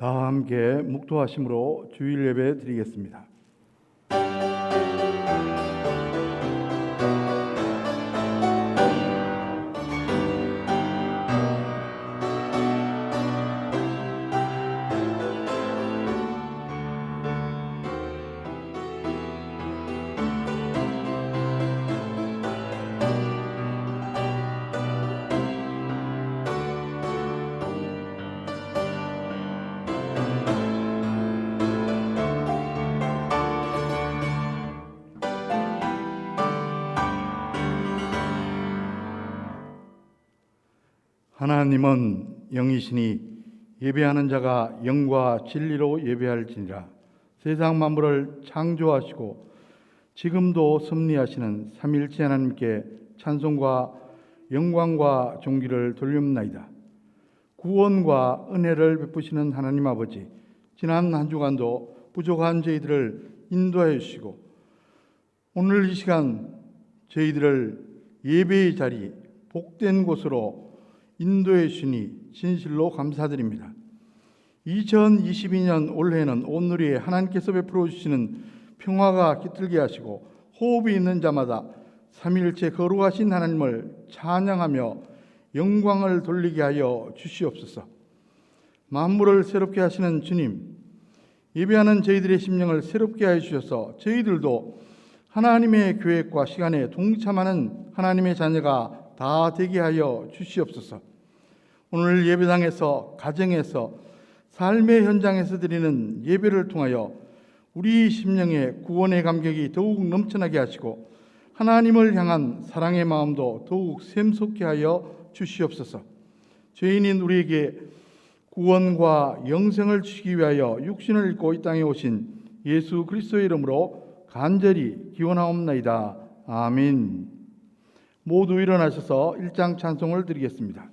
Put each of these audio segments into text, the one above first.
다 함께 묵도하심으로 주일 예배 드리겠습니다. 하나님은 영이시니 예배하는 자가 영과 진리로 예배할지니라. 세상 만물을 창조하시고 지금도 섭리하시는 삼일째 하나님께 찬송과 영광과 존귀를 돌립나이다. 구원과 은혜를 베푸시는 하나님 아버지, 지난 한 주간도 부족한 저희들을 인도하여 주시고 오늘 이 시간 저희들을 예배의 자리, 복된 곳으로 인도해 주시니 진실로 감사드립니다. 2022년 올해는 온누리에 하나님께서 베풀어 주시는 평화가 깃들게 하시고 호흡이 있는 자마다 삼위일체 거룩하신 하나님을 찬양하며 영광을 돌리게 하여 주시옵소서. 만물을 새롭게 하시는 주님, 예배하는 저희들의 심령을 새롭게 하여 주셔서 저희들도 하나님의 계획과 시간에 동참하는 하나님의 자녀가 다 되게 하여 주시옵소서. 오늘 예배당에서, 가정에서, 삶의 현장에서 드리는 예배를 통하여 우리 심령의 구원의 감격이 더욱 넘쳐나게 하시고 하나님을 향한 사랑의 마음도 더욱 샘솟게 하여 주시옵소서. 죄인인 우리에게 구원과 영생을 주시기 위하여 육신을 입고 이 땅에 오신 예수 그리스도의 이름으로 간절히 기원하옵나이다. 아멘. 모두 일어나셔서 1장 찬송을 드리겠습니다.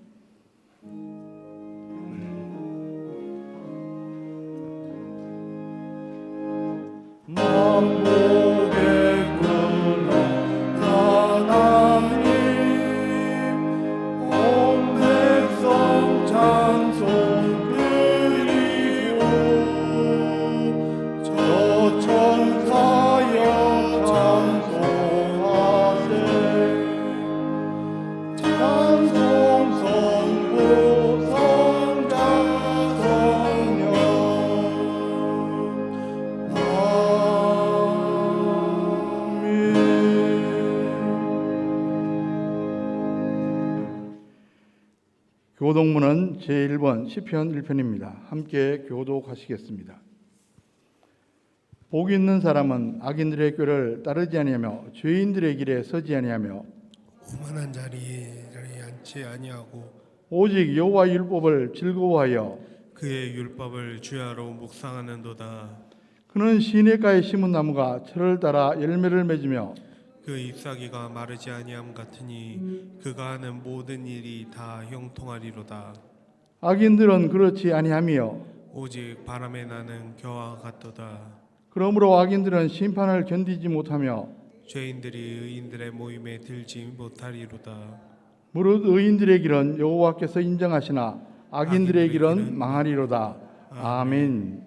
교독문은 제1번 시편 1편입니다. 함께 교독하시겠습니다. 복 있는 사람은 악인들의 꾀를 따르지 아니하며 죄인들의 길에 서지 아니하며 오만한 자리에 앉지 아니하고 오직 여호와의 율법을 즐거워하여 그의 율법을 주야로 묵상하는도다. 그는 시냇가에 심은 나무가 철을 따라 열매를 맺으며 그 잎사귀가 마르지 아니함 같으니 그가 하는 모든 일이 다 형통하리로다. 악인들은 그렇지 아니하며 오직 바람에 나는 겨와 같도다. 그러므로 악인들은 심판을 견디지 못하며 죄인들이 의인들의 모임에 들지 못하리로다. 무릇 의인들의 길은 여호와께서 인정하시나 악인들의 길은 망하리로다. 아멘.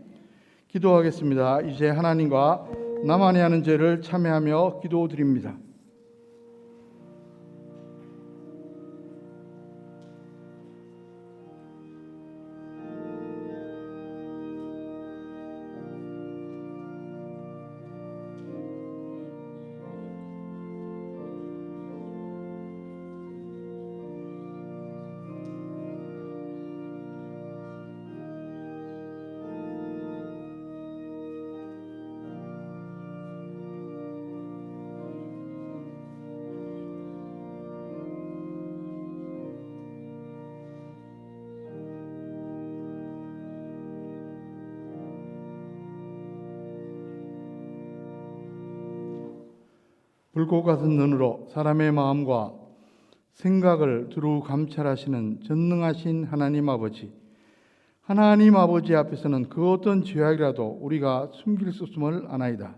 기도하겠습니다. 이제 하나님과 나만이 하는 죄를 참회하며 기도드립니다. 불꽃 같은 눈으로 사람의 마음과 생각을 두루 감찰하시는 전능하신 하나님 아버지, 하나님 아버지 앞에서는 그 어떤 죄악이라도 우리가 숨길 수 없음을 아나이다.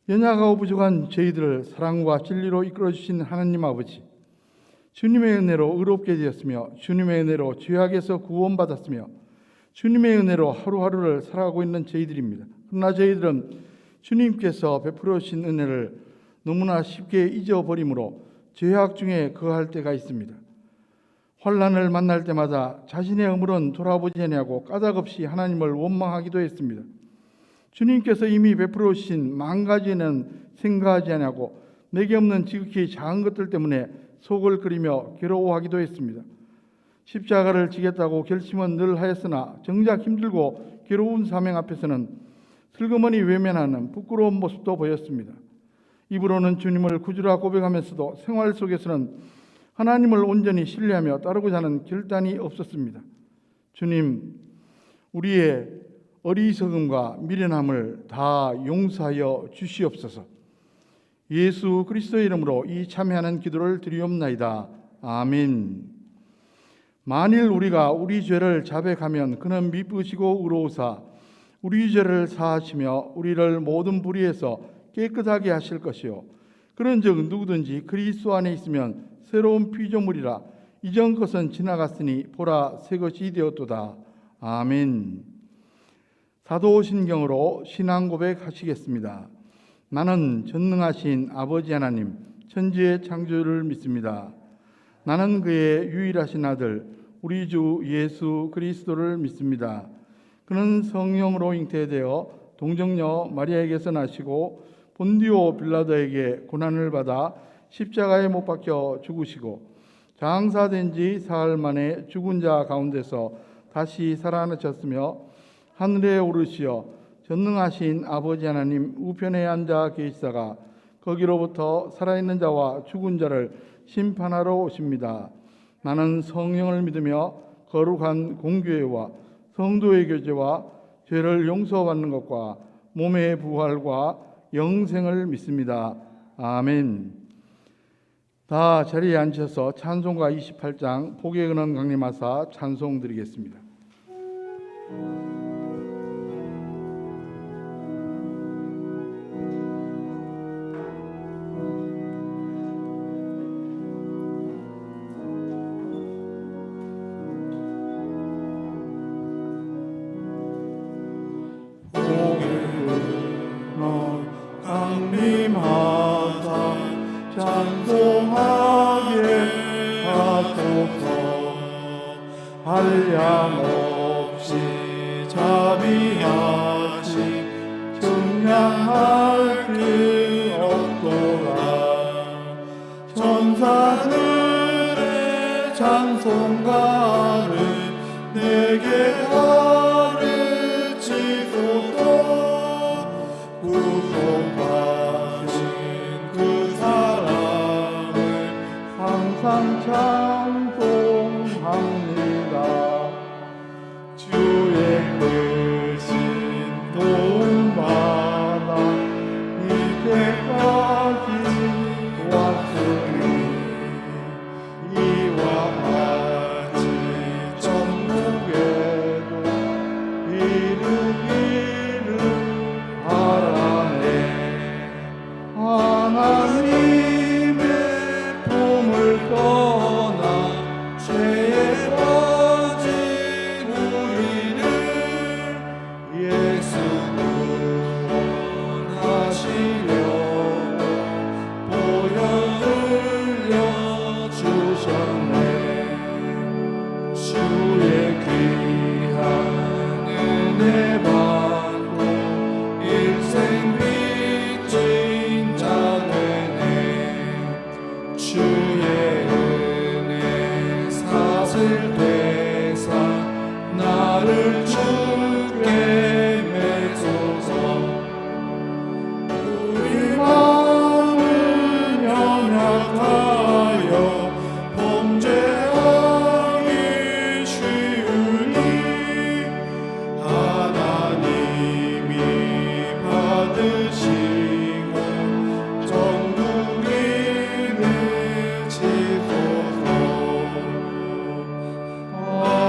연약하고 부족한 저희들을 사랑과 진리로 이끌어주신 하나님 아버지, 주님의 은혜로 의롭게 되었으며 주님의 은혜로 죄악에서 구원받았으며 주님의 은혜로 하루하루를 살아가고 있는 저희들입니다. 그러나 저희들은 주님께서 베풀어 주신 은혜를 너무나 쉽게 잊어버림으로 죄악 중에 거할 때가 있습니다. 환난을 만날 때마다 자신의 허물은 돌아보지 아니하고 까닭없이 하나님을 원망하기도 했습니다. 주님께서 이미 베풀어 주신 만 가지는 생각하지 아니하고 내게 없는 지극히 작은 것들 때문에 속을 끓이며 괴로워하기도 했습니다. 십자가를 지겠다고 결심은 늘 하였으나 정작 힘들고 괴로운 사명 앞에서는 슬그머니 외면하는 부끄러운 모습도 보였습니다. 입으로는 주님을 구주라 고백하면서도 생활 속에서는 하나님을 온전히 신뢰하며 따르고자 하는 결단이 없었습니다. 주님, 우리의 어리석음과 미련함을 다 용서하여 주시옵소서. 예수 그리스도의 이름으로 이 참회하는 기도를 드리옵나이다. 아멘. 만일 우리가 우리 죄를 자백하면 그는 미쁘시고 의로우사 우리 죄를 사하시며 우리를 모든 불의에서 깨끗하게 하실 것이요 그런즉 누구든지 그리스도 안에 있으면 새로운 피조물이라 이전 것은 지나갔으니 보라 새 것이 되었도다. 아멘. 사도신경으로 신앙 고백하시겠습니다. 나는 전능하신 아버지 하나님 천지의 창조주를 믿습니다. 나는 그의 유일하신 아들 우리 주 예수 그리스도를 믿습니다. 그는 성령으로 잉태되어 동정녀 마리아에게서 나시고 본디오 빌라도에게 고난을 받아 십자가에 못 박혀 죽으시고 장사된 지 사흘 만에 죽은 자 가운데서 다시 살아나셨으며 하늘에 오르시어 전능하신 아버지 하나님 우편에 앉아 계시다가 거기로부터 살아있는 자와 죽은 자를 심판하러 오십니다. 나는 성령을 믿으며 거룩한 공교회와 성도의 교제와 죄를 용서받는 것과 몸의 부활과 영생을 믿습니다. 아멘. 다 자리에 앉으셔서 찬송가 28장 복의 근원 강림하사 찬송 드리겠습니다. 강림하사 찬송하게 하소서. 한량없이 자비하시 청량할 길 없도다. 천사들의 찬송가를 내게 가르치소서. 구속하신 그 사랑을 항상 찬송합니다. 주의 크신 도움받아 이때까지 왔으니 이와 같이 천국에도 이르기를 바라네. 하나님의 품을 떠나 죄에 빠진 우리를 예수 구원하시려고 보혈 흘려 주셨네. 주의 귀한 은혜 받고 일생 빚진 자 되네. 주의 은혜 사슬 되사 나를 주께 매소서. 우리 마음은 연약하여 범죄하기 쉬우니 하나님이 받으시고 전국인을 지소서. 아멘.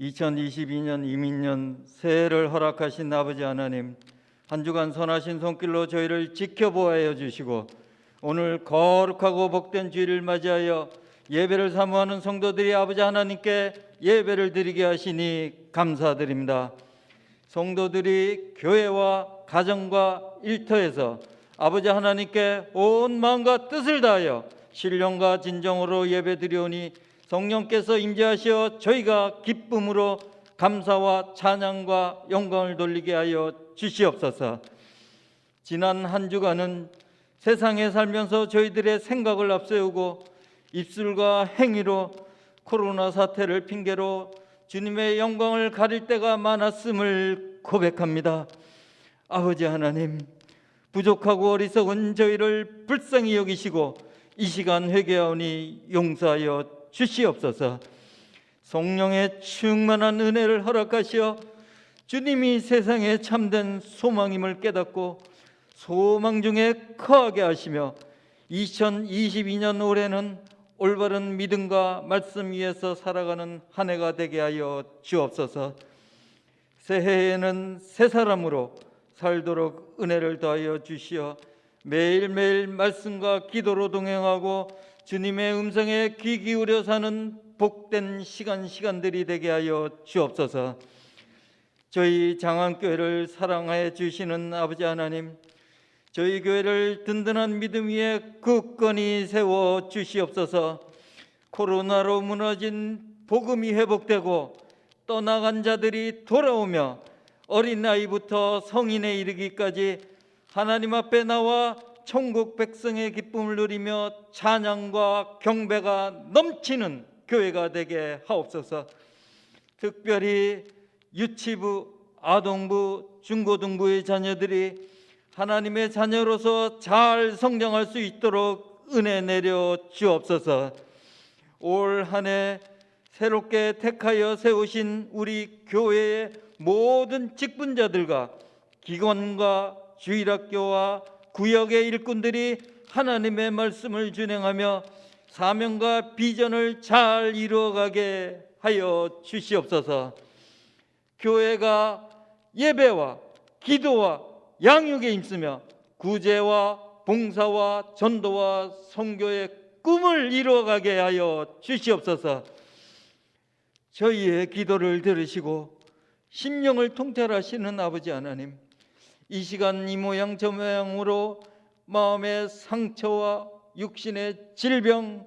2022년 이민년 새해를 허락하신 아버지 하나님, 한 주간 선하신 손길로 저희를 지켜보아여 주시고 오늘 거룩하고 복된 주일을 맞이하여 예배를 사모하는 성도들이 아버지 하나님께 예배를 드리게 하시니 감사드립니다. 성도들이 교회와 가정과 일터에서 아버지 하나님께 온 마음과 뜻을 다하여 신령과 진정으로 예배 드리오니 성령께서 임재하시어 저희가 기쁨으로 감사와 찬양과 영광을 돌리게 하여 주시옵소서. 지난 한 주간은 세상에 살면서 저희들의 생각을 앞세우고 입술과 행위로 코로나 사태를 핑계로 주님의 영광을 가릴 때가 많았음을 고백합니다. 아버지 하나님, 부족하고 어리석은 저희를 불쌍히 여기시고 이 시간 회개하오니 용서하여 주시옵소서. 성령의 충만한 은혜를 허락하시어 주님이 세상에 참된 소망임을 깨닫고 소망 중에 거하게 하시며 2022년 올해는 올바른 믿음과 말씀 위에서 살아가는 한 해가 되게 하여 주옵소서. 새해에는 새 사람으로 살도록 은혜를 더하여 주시어 매일매일 말씀과 기도로 동행하고 주님의 음성에 귀 기울여 사는 복된 시간들이 되게 하여 주옵소서. 저희 장안교회를 사랑하여 주시는 아버지 하나님, 저희 교회를 든든한 믿음 위에 굳건히 세워 주시옵소서. 코로나로 무너진 복음이 회복되고 떠나간 자들이 돌아오며 어린 나이부터 성인에 이르기까지 하나님 앞에 나와 천국 백성의 기쁨을 누리며 찬양과 경배가 넘치는 교회가 되게 하옵소서. 특별히 유치부, 아동부, 중고등부의 자녀들이 하나님의 자녀로서 잘 성장할 수 있도록 은혜 내려 주옵소서. 올 한 해 새롭게 택하여 세우신 우리 교회의 모든 직분자들과 기관과 주일학교와 구역의 일꾼들이 하나님의 말씀을 준행하며 사명과 비전을 잘 이루어가게 하여 주시옵소서. 교회가 예배와 기도와 양육에 힘쓰며 구제와 봉사와 전도와 선교의 꿈을 이루어가게 하여 주시옵소서. 저희의 기도를 들으시고 심령을 통찰하시는 아버지 하나님, 이 시간 이 모양 저 모양으로 마음의 상처와 육신의 질병,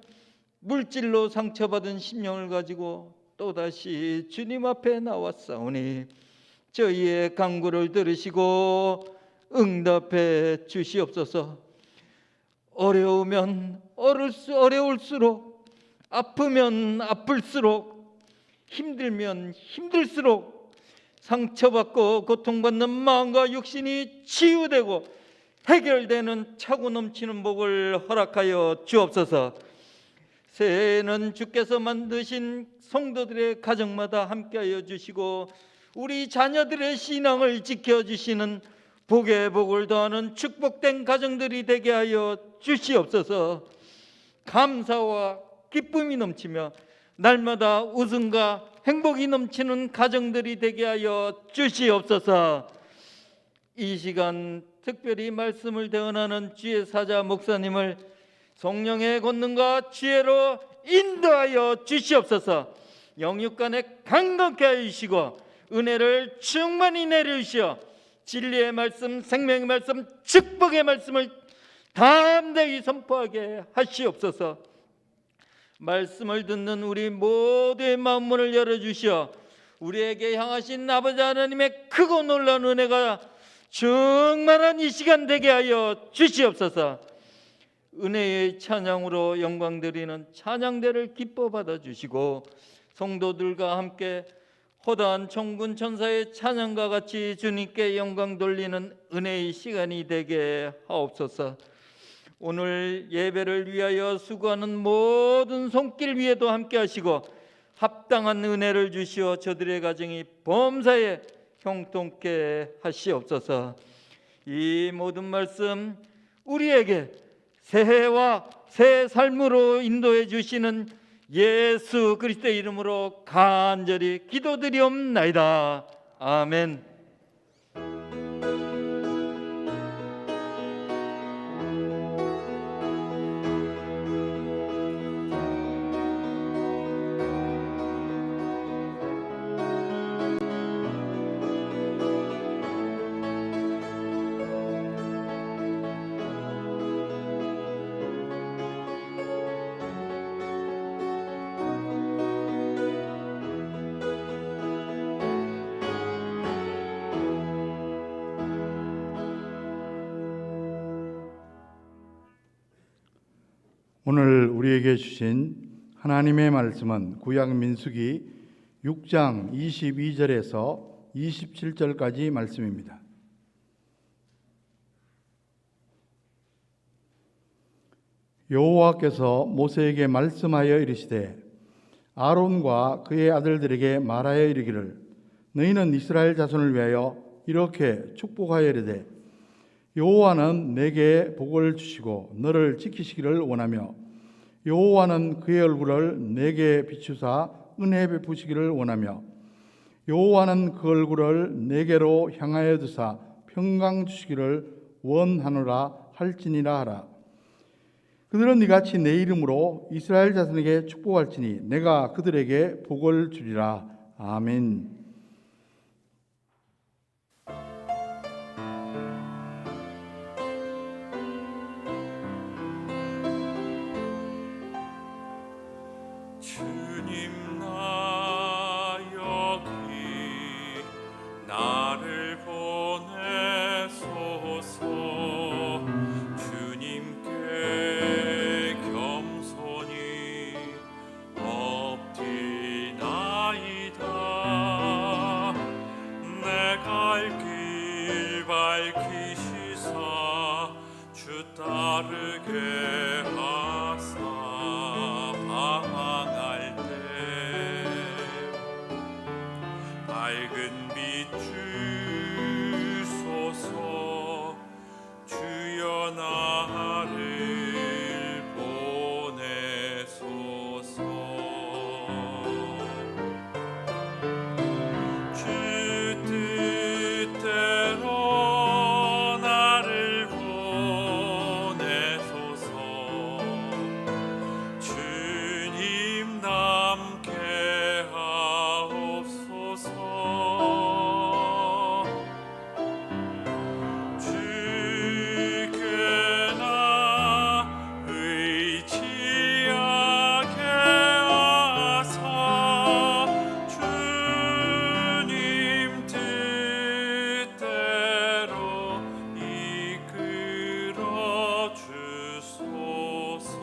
물질로 상처받은 심령을 가지고 또다시 주님 앞에 나왔사오니 저희의 간구를 들으시고 응답해 주시옵소서. 어려우면 어려울수록, 아프면 아플수록, 힘들면 힘들수록 상처받고 고통받는 마음과 육신이 치유되고 해결되는 차고 넘치는 복을 허락하여 주옵소서. 새해에는 주께서 만드신 성도들의 가정마다 함께하여 주시고 우리 자녀들의 신앙을 지켜주시는 복의 복을 더하는 축복된 가정들이 되게 하여 주시옵소서. 감사와 기쁨이 넘치며 날마다 웃음과 행복이 넘치는 가정들이 되게 하여 주시옵소서. 이 시간 특별히 말씀을 대언하는 주의 사자 목사님을 성령의 권능과 지혜로 인도하여 주시옵소서. 영육간에 강건케 하여 주시고 은혜를 충만히 내려주시어 진리의 말씀, 생명의 말씀, 축복의 말씀을 담대히 선포하게 하시옵소서. 말씀을 듣는 우리 모두의 마음문을 열어주시어 우리에게 향하신 아버지 하나님의 크고 놀라운 은혜가 충만한 이 시간 되게 하여 주시옵소서. 은혜의 찬양으로 영광 드리는 찬양대를 기뻐 받아주시고 성도들과 함께 허다한 천군 천사의 찬양과 같이 주님께 영광 돌리는 은혜의 시간이 되게 하옵소서. 오늘 예배를 위하여 수고하는 모든 손길 위에도 함께 하시고 합당한 은혜를 주시어 저들의 가정이 범사에 형통케 하시옵소서. 이 모든 말씀 우리에게 새해와 새 삶으로 인도해 주시는 예수 그리스도의 이름으로 간절히 기도드리옵나이다. 아멘. 오늘 우리에게 주신 하나님의 말씀은 구약 민수기 6장 22절에서 27절까지 말씀입니다. 여호와께서 모세에게 말씀하여 이르시되 아론과 그의 아들들에게 말하여 이르기를 너희는 이스라엘 자손을 위하여 이렇게 축복하여 이르되 여호와는 내게 복을 주시고 너를 지키시기를 원하며 여호와는 그의 얼굴을 내게 비추사 은혜 베푸시기를 원하며 여호와는 그 얼굴을 내게로 향하여 두사 평강 주시기를 원하노라 할지니라 하라. 그들은 이같이 내 이름으로 이스라엘 자손에게 축복할지니 내가 그들에게 복을 주리라. 아멘. 주님 나 여기 나를 보내소서. 주님께 겸손히 엎드나이다. 내 갈 길 밝히시사 주 따르게 하사 방황할 때 밝은 빛 주소서. 주여 나를 보내소서. 주 뜻대로 나를 보내소서. 주님 남게 하옵소서. 주께 나 의지하게 하사 주님 뜻대로 이끌어 주소서.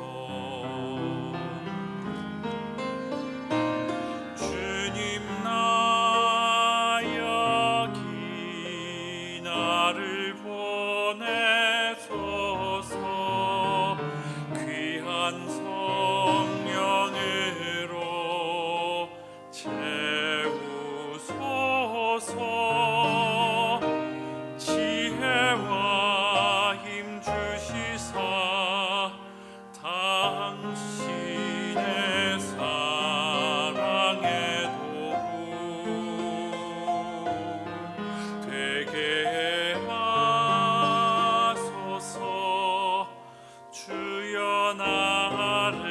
주님 나 여기 나를 보내소서. 귀한 성령으로 채우소서. 지혜와 힘 주시사 당신의 사랑의 도구 되게 하소서. 주여 나를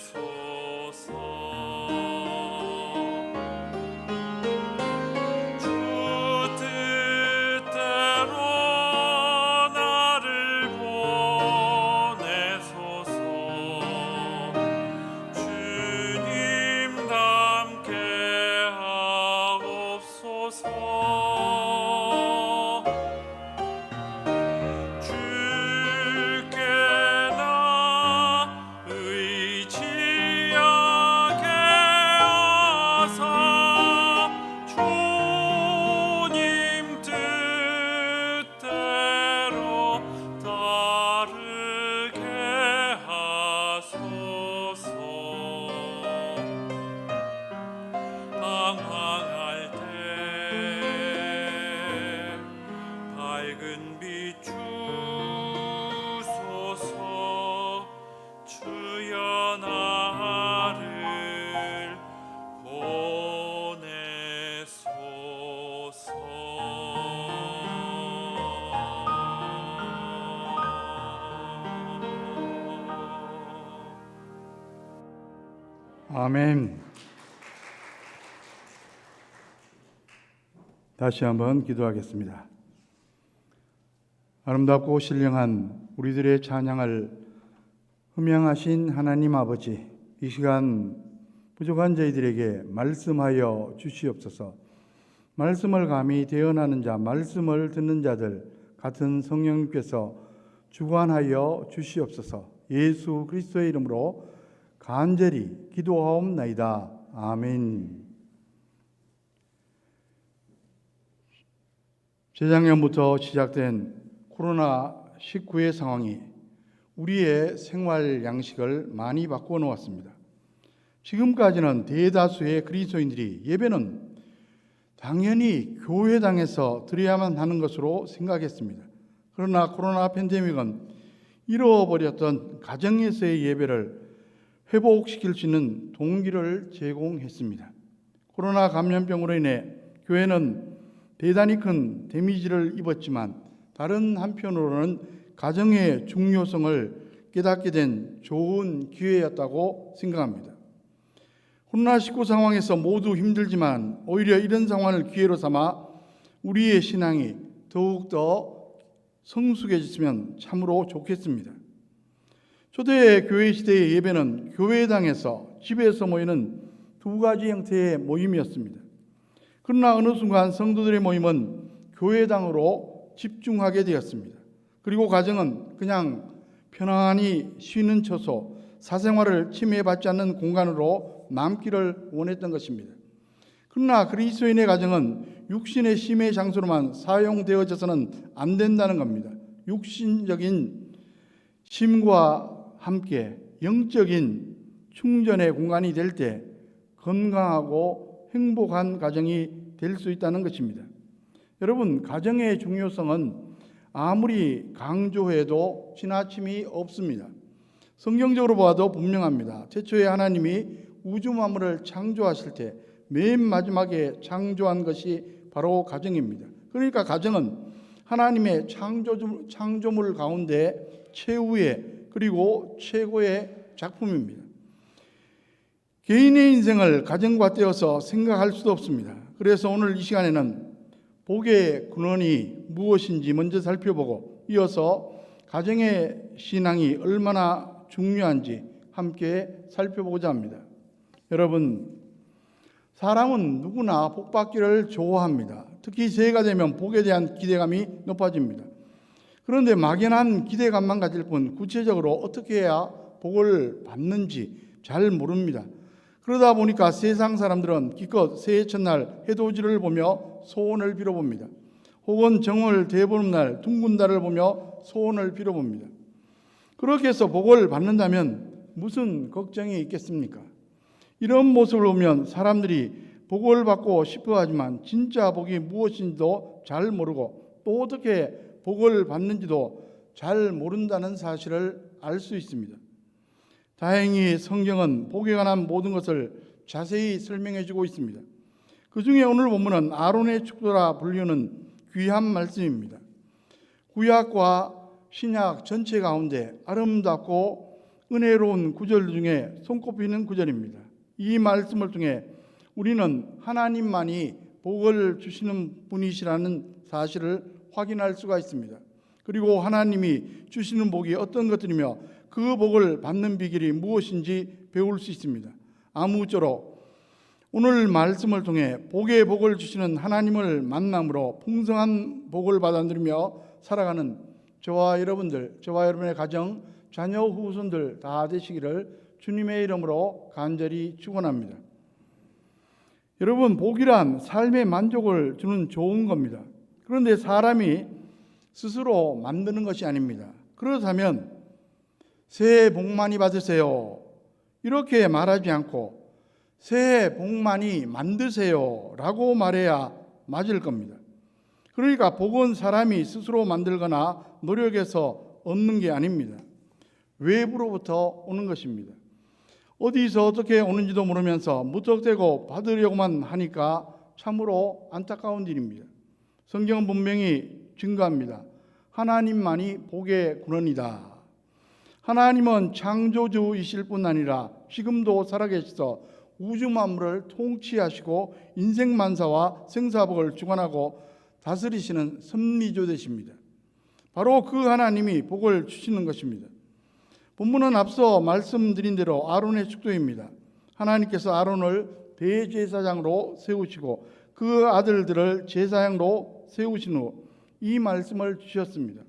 보내소서. 주 뜻대로 나를 보내소서. 주님 닮게 하옵소서. 주께 나 의지하게 하사 주님 뜻대로 따르게 하소서. 방황할 때 밝은 빛 주소서. 주여 나를 보내소서. 아멘. 다시 한번 기도하겠습니다. 아름답고 신령한 우리들의 찬양을 흠양하신 하나님 아버지, 이 시간 부족한 저희들에게 말씀하여 주시옵소서. 말씀을 감히 대언하는 자, 말씀을 듣는 자들 같은 성령님께서 주관하여 주시옵소서. 예수 그리스도의 이름으로 간절히 기도하옵나이다. 아멘. 재작년부터 시작된 코로나19의 상황이 우리의 생활 양식을 많이 바꾸어 놓았습니다. 지금까지는 대다수의 그리스도인들이 예배는 당연히 교회당에서 드려야만 하는 것으로 생각했습니다. 그러나 코로나 팬데믹은 잃어버렸던 가정에서의 예배를 회복시킬 수 있는 동기를 제공했습니다. 코로나 감염병으로 인해 교회는 대단히 큰 데미지를 입었지만 다른 한편으로는 가정의 중요성을 깨닫게 된 좋은 기회였다고 생각합니다. 코로나19 상황에서 모두 힘들지만 오히려 이런 상황을 기회로 삼아 우리의 신앙이 더욱더 성숙해졌으면 참으로 좋겠습니다. 초대 교회 시대의 예배는 교회당에서 집에서 모이는 두 가지 형태의 모임이었습니다. 그러나 어느 순간 성도들의 모임은 교회당으로 집중하게 되었습니다. 그리고 가정은 그냥 편안히 쉬는 처소, 사생활을 침해받지 않는 공간으로 남기를 원했던 것입니다. 그러나 그리스도인의 가정은 육신의 심의 장소로만 사용되어져서는 안 된다는 겁니다. 육신적인 심과 함께 영적인 충전의 공간이 될 때 건강하고 행복한 가정이 될 수 있다는 것입니다. 여러분, 가정의 중요성은 아무리 강조해도 지나침이 없습니다. 성경적으로 봐도 분명합니다. 태초에 하나님이 우주 만물을 창조하실 때 맨 마지막에 창조한 것이 바로 가정입니다. 그러니까 가정은 하나님의 창조물 가운데 최후의 그리고 최고의 작품입니다. 개인의 인생을 가정과 떼어서 생각할 수도 없습니다. 그래서 오늘 이 시간에는 복의 근원이 무엇인지 먼저 살펴보고 이어서 가정의 신앙이 얼마나 중요한지 함께 살펴보고자 합니다. 여러분, 사람은 누구나 복받기를 좋아합니다. 특히 새해가 되면 복에 대한 기대감이 높아집니다. 그런데 막연한 기대감만 가질 뿐 구체적으로 어떻게 해야 복을 받는지 잘 모릅니다. 그러다 보니까 세상 사람들은 기껏 새해 첫날 해돋이를 보며 소원을 빌어봅니다. 혹은 정월 대보름날 둥근 달을 보며 소원을 빌어봅니다. 그렇게 해서 복을 받는다면 무슨 걱정이 있겠습니까? 이런 모습을 보면 사람들이 복을 받고 싶어 하지만 진짜 복이 무엇인지도 잘 모르고 또 어떻게 복을 받는지도 잘 모른다는 사실을 알 수 있습니다. 다행히 성경은 복에 관한 모든 것을 자세히 설명해 주고 있습니다. 그 중에 오늘 본문은 아론의 축도라 불리는 귀한 말씀입니다. 구약과 신약 전체 가운데 아름답고 은혜로운 구절 중에 손꼽히는 구절입니다. 이 말씀을 통해 우리는 하나님만이 복을 주시는 분이시라는 사실을 확인할 수가 있습니다. 그리고 하나님이 주시는 복이 어떤 것들이며 그 복을 받는 비결이 무엇인지 배울 수 있습니다. 아무쪼록 오늘 말씀을 통해 복의 복을 주시는 하나님을 만남으로 풍성한 복을 받아 누리며 살아가는 저와 여러분의 가정, 자녀, 후손들 다 되시기를 주님의 이름으로 간절히 축원합니다. 여러분, 복이란 삶의 만족을 주는 좋은 겁니다. 그런데 사람이 스스로 만드는 것이 아닙니다. 그렇다면 새해 복 많이 받으세요 이렇게 말하지 않고 새해 복 많이 만드세요 라고 말해야 맞을 겁니다. 그러니까 복은 사람이 스스로 만들거나 노력해서 얻는 게 아닙니다. 외부로부터 오는 것입니다. 어디서 어떻게 오는지도 모르면서 무턱대고 받으려고만 하니까 참으로 안타까운 일입니다. 성경은 분명히 증거합니다. 하나님만이 복의 근원이다. 하나님은 창조주이실 뿐 아니라 지금도 살아계셔서 우주 만물을 통치하시고 인생 만사와 생사복을 주관하고 다스리시는 섭리주 되십니다. 바로 그 하나님이 복을 주시는 것입니다. 본문은 앞서 말씀드린 대로 아론의 축도입니다. 하나님께서 아론을 대제사장으로 세우시고 그 아들들을 제사장으로 세우신 후 이 말씀을 주셨습니다.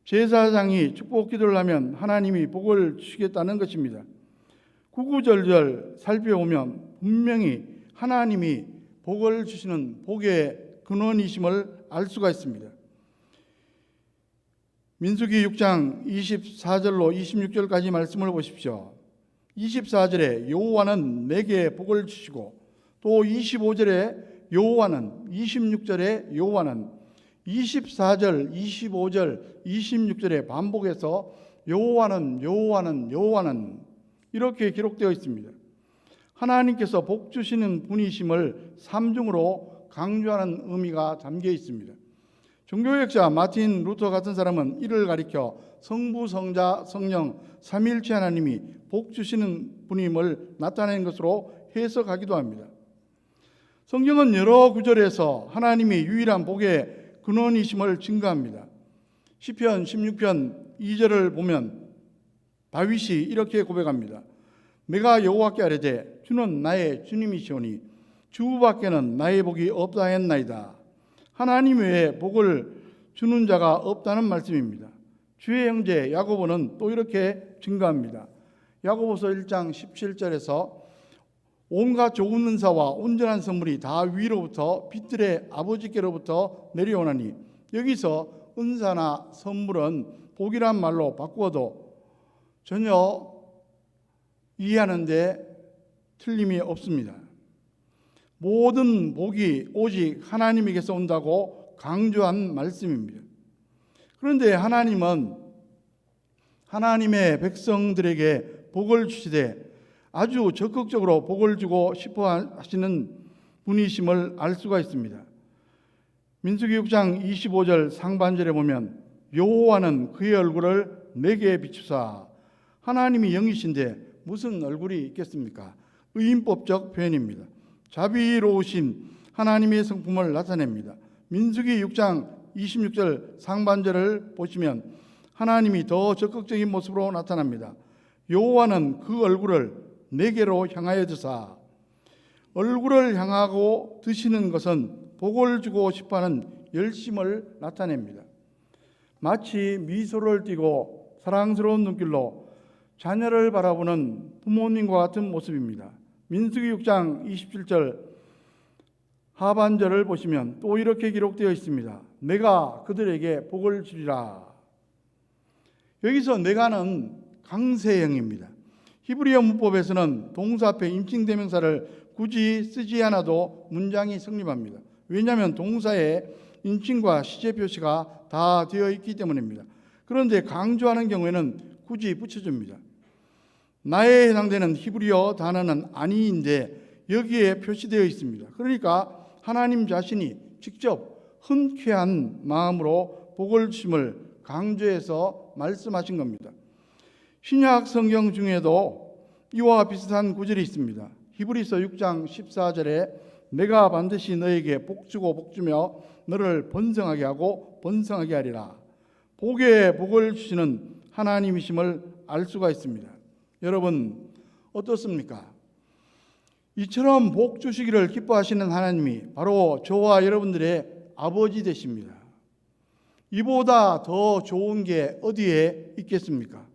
제사장이 축복 기도를 하면 하나님이 복을 주시겠다는 것입니다. 구구절절 살펴보면 분명히 하나님이 복을 주시는 복의 근원이심을 알 수가 있습니다. 민수기 6장 24절로 26절까지 말씀을 보십시오. 24절에 여호와는 내게 복을 주시고, 또 25절에 여호와는, 26절에 여호와는, 24절, 25절, 26절에 반복해서 여호와는, 여호와는, 여호와는 이렇게 기록되어 있습니다. 하나님께서 복 주시는 분이심을 삼중으로 강조하는 의미가 담겨 있습니다. 종교学자 마틴 루터 같은 사람은 이를 가리켜 성부, 성자, 성령 삼위일체 하나님이 복 주시는 분임을 나타내는 것으로 해석하기도 합니다. 성경은 여러 구절에서 하나님이 유일한 복의 근원이심을 증거합니다. 시편 16편 2절을 보면 다윗이 이렇게 고백합니다. 내가 여호와께 아뢰되 주는 나의 주님이시오니 주밖에는 나의 복이 없다 했나이다. 하나님 외에 복을 주는 자가 없다는 말씀입니다. 주의 형제 야고보는 또 이렇게 증거합니다. 야고보서 1장 17절에서 온갖 좋은 은사와 온전한 선물이 다 위로부터 빛들의 아버지께로부터 내려오나니, 여기서 은사나 선물은 복이란 말로 바꾸어도 전혀 이해하는데 틀림이 없습니다. 모든 복이 오직 하나님에게서 온다고 강조한 말씀입니다. 그런데 하나님은 하나님의 백성들에게 복을 주시되 아주 적극적으로 복을 주고 싶어 하시는 분이심을 알 수가 있습니다. 민수기 6장 25절 상반절에 보면 여호와는 그의 얼굴을 내게 비추사, 하나님이 영이신데 무슨 얼굴이 있겠습니까? 의인법적 표현입니다. 자비로우신 하나님의 성품을 나타냅니다. 민수기 6장 26절 상반절을 보시면 하나님이 더 적극적인 모습으로 나타납니다. 여호와는 그 얼굴을 내게로 향하여 드사, 얼굴을 향하고 드시는 것은 복을 주고 싶어하는 열심을 나타냅니다. 마치 미소를 띠고 사랑스러운 눈길로 자녀를 바라보는 부모님과 같은 모습입니다. 민수기 6장 27절 하반절을 보시면 또 이렇게 기록되어 있습니다. 내가 그들에게 복을 주리라. 여기서 내가는 강세형입니다. 히브리어 문법에서는 동사 앞에 인칭대명사를 굳이 쓰지 않아도 문장이 성립합니다. 왜냐하면 동사에 인칭과 시제 표시가 다 되어 있기 때문입니다. 그런데 강조하는 경우에는 굳이 붙여줍니다. 나에 해당되는 히브리어 단어는 아니인데 여기에 표시되어 있습니다. 그러니까 하나님 자신이 직접 흔쾌한 마음으로 복을 주심을 강조해서 말씀하신 겁니다. 신약 성경 중에도 이와 비슷한 구절이 있습니다. 히브리서 6장 14절에 내가 반드시 너에게 복주고 복주며 너를 번성하게 하고 번성하게 하리라. 복에 복을 주시는 하나님이심을 알 수가 있습니다. 여러분 어떻습니까? 이처럼 복 주시기를 기뻐하시는 하나님이 바로 저와 여러분들의 아버지 되십니다. 이보다 더 좋은 게 어디에 있겠습니까?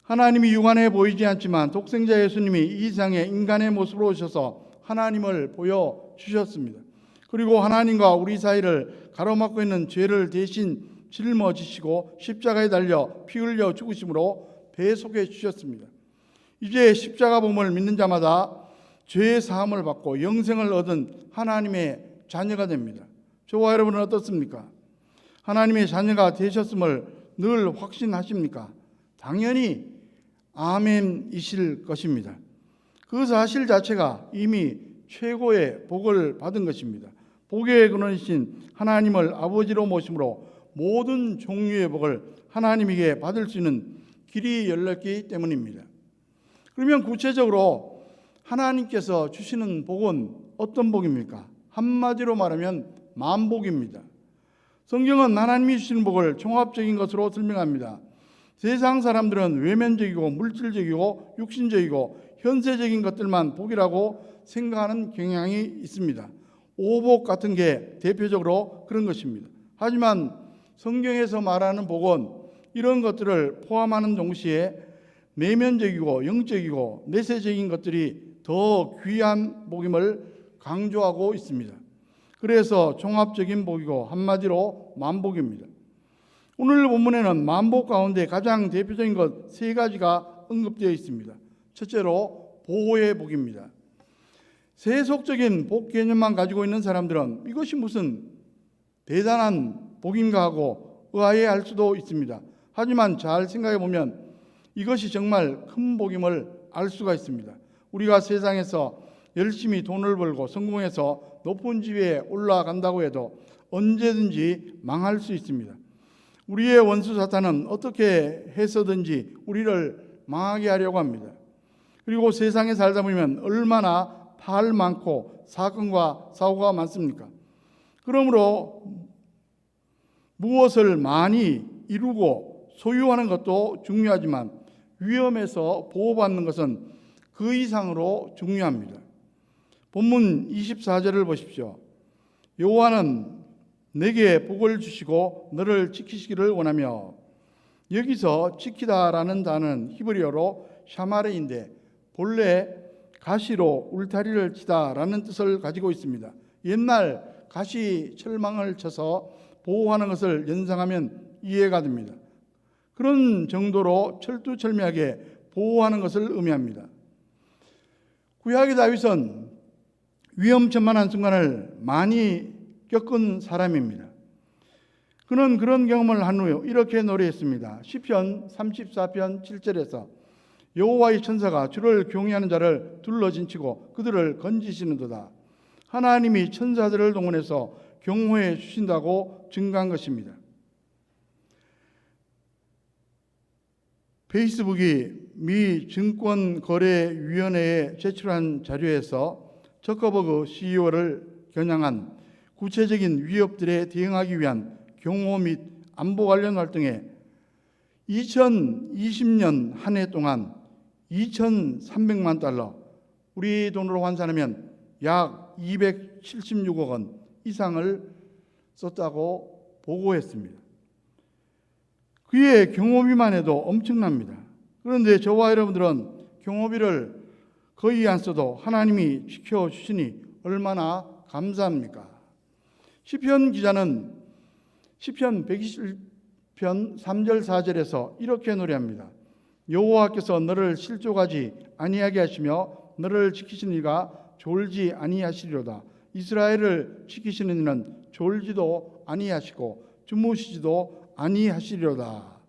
하나님이 육안에 보이지 않지만 독생자 예수님이 이 세상에 인간의 모습으로 오셔서 하나님을 보여주셨습니다. 그리고 하나님과 우리 사이를 가로막고 있는 죄를 대신 짊어지시고 십자가에 달려 피 흘려 죽으심으로 배속해 주셨습니다. 이제 십자가 복음을 믿는 자마다 죄의 사함을 받고 영생을 얻은 하나님의 자녀가 됩니다. 저와 여러분은 어떻습니까? 하나님의 자녀가 되셨음을 늘 확신하십니까? 당연히 아멘이실 것입니다. 그 사실 자체가 이미 최고의 복을 받은 것입니다. 복의 근원이신 하나님을 아버지로 모심으로 모든 종류의 복을 하나님에게 받을 수 있는 길이 열렸기 때문입니다. 그러면 구체적으로 하나님께서 주시는 복은 어떤 복입니까? 한마디로 말하면 만복입니다. 성경은 하나님이 주시는 복을 종합적인 것으로 설명합니다. 세상 사람들은 외면적이고 물질적이고 육신적이고 현세적인 것들만 복이라고 생각하는 경향이 있습니다. 오복 같은 게 대표적으로 그런 것입니다. 하지만 성경에서 말하는 복은 이런 것들을 포함하는 동시에 내면적이고 영적이고 내세적인 것들이 더 귀한 복임을 강조하고 있습니다. 그래서 종합적인 복이고 한마디로 만복입니다. 오늘 본문에는 만복 가운데 가장 대표적인 것 세 가지가 언급되어 있습니다. 첫째로 보호의 복입니다. 세속적인 복 개념만 가지고 있는 사람들은 이것이 무슨 대단한 복인가 하고 의아해할 수도 있습니다. 하지만 잘 생각해 보면 이것이 정말 큰 복임을 알 수가 있습니다. 우리가 세상에서 열심히 돈을 벌고 성공해서 높은 지위에 올라간다고 해도 언제든지 망할 수 있습니다. 우리의 원수 사탄은 어떻게 해서든지 우리를 망하게 하려고 합니다. 그리고 세상에 살다 보면 얼마나 팔 많고 사건과 사고가 많습니까? 그러므로 무엇을 많이 이루고 소유하는 것도 중요하지만 위험에서 보호받는 것은 그 이상으로 중요합니다. 본문 24절을 보십시오. 여호와는 내게 복을 주시고 너를 지키시기를 원하며, 여기서 지키다라는 단어는 히브리어로 샤마레인데 본래 가시로 울타리를 치다라는 뜻을 가지고 있습니다. 옛날 가시 철망을 쳐서 보호하는 것을 연상하면 이해가 됩니다. 그런 정도로 철두철미하게 보호하는 것을 의미합니다. 구약의 다윗은 위험천만한 순간을 많이 겪은 사람입니다. 그는 그런 경험을 한 후에 이렇게 노래했습니다. 시편 34편 7절에서 여호와의 천사가 주를 경외하는 자를 둘러진치고 그들을 건지시는도다. 하나님이 천사들을 동원해서 경호해 주신다고 증거한 것입니다. 페이스북이 미 증권거래위원회에 제출한 자료에서 저커버그 CEO를 겨냥한 구체적인 위협들에 대응하기 위한 경호 및 안보 관련 활동에 2020년 한 해 동안 2,300만 달러, 우리 돈으로 환산하면 약 276억 원 이상을 썼다고 보고했습니다. 그의 경호비만 해도 엄청납니다. 그런데 저와 여러분들은 경호비를 거의 안 써도 하나님이 지켜주시니 얼마나 감사합니까? 시편 기자는 시편 121편 3절 4절에서 이렇게 노래합니다. 여호와께서 너를 실족하지 아니하게 하시며 너를 지키시는 이가 졸지 아니하시리로다. 이스라엘을 지키시는 이는 졸지도 아니하시고 주무시지도 아니하시리로다.